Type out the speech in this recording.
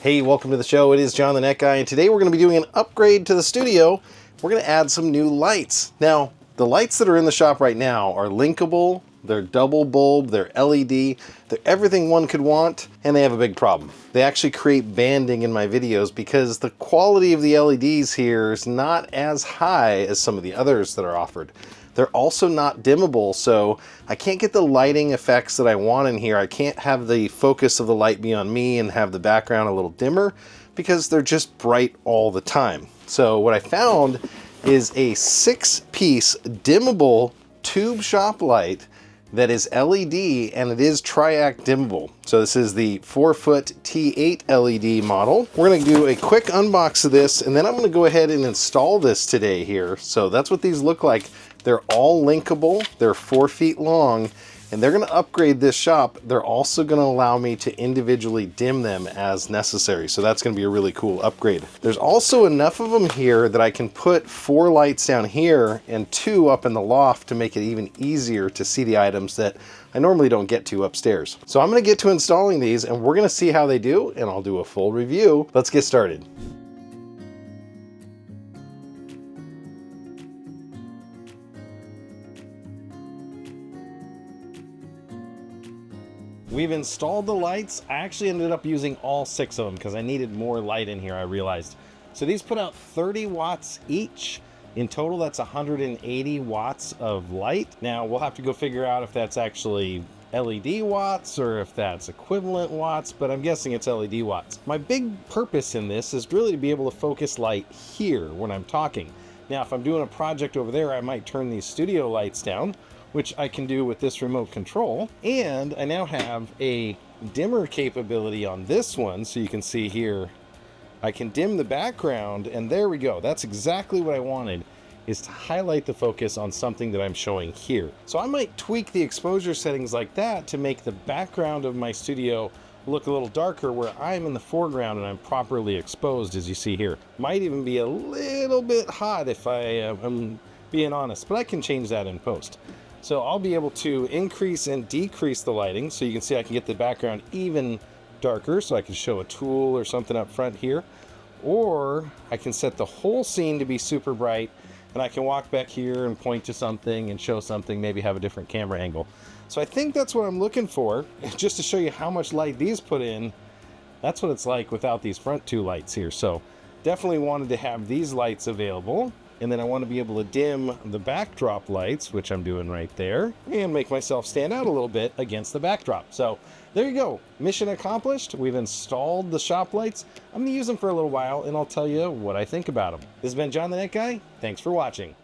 Hey, welcome to the show. It is John the Net Guy, and today we're going to be doing an upgrade to the studio. We're going to add some new lights. Now, the lights that are in the shop right now are linkable, they're double bulb, they're LED, they're everything one could want, and they have a big problem. They actually create banding in my videos because the quality of the LEDs here is not as high as some of the others that are offered. They're also not dimmable, so I can't get the lighting effects that I want in here. I can't have the focus of the light be on me and have the background a little dimmer because they're just bright all the time. So what I found is a 6-piece dimmable tube shop light that is LED, and it is triac dimmable. So this is the 4-foot T8 LED model. We're gonna do a quick unbox of this, and then I'm gonna go ahead and install this today here. So that's what these look like. They're all linkable, they're 4 feet long, and they're gonna upgrade this shop. They're also gonna allow me to individually dim them as necessary. So that's gonna be a really cool upgrade. There's also enough of them here that I can put 4 lights down here and 2 up in the loft to make it even easier to see the items that I normally don't get to upstairs. So I'm gonna get to installing these, and we're gonna see how they do, and I'll do a full review. Let's get started. We've installed the lights. I actually ended up using all 6 of them because I needed more light in here, I realized. So these put out 30 watts each. In total, that's 180 watts of light. Now, we'll have to go figure out if that's actually LED watts or if that's equivalent watts, but I'm guessing it's LED watts. My big purpose in this is really to be able to focus light here when I'm talking. Now, if I'm doing a project over there, I might turn these studio lights down, which I can do with this remote control. And I now have a dimmer capability on this one. So you can see here, I can dim the background, and there we go. That's exactly what I wanted, is to highlight the focus on something that I'm showing here. So I might tweak the exposure settings like that to make the background of my studio look a little darker where I'm in the foreground and I'm properly exposed, as you see here. Might even be a little bit hot if I am being honest, but I can change that in post. So I'll be able to increase and decrease the lighting, so you can see I can get the background even darker, so I can show a tool or something up front here. Or I can set the whole scene to be super bright, and I can walk back here and point to something and show something, maybe have a different camera angle. So I think that's what I'm looking for. Just to show you how much light these put in, that's what it's like without these front 2 lights here. So definitely wanted to have these lights available. And then I want to be able to dim the backdrop lights, which I'm doing right there, and make myself stand out a little bit against the backdrop. So there you go. Mission accomplished. We've installed the shop lights. I'm going to use them for a little while, and I'll tell you what I think about them. This has been John the Net Guy. Thanks for watching.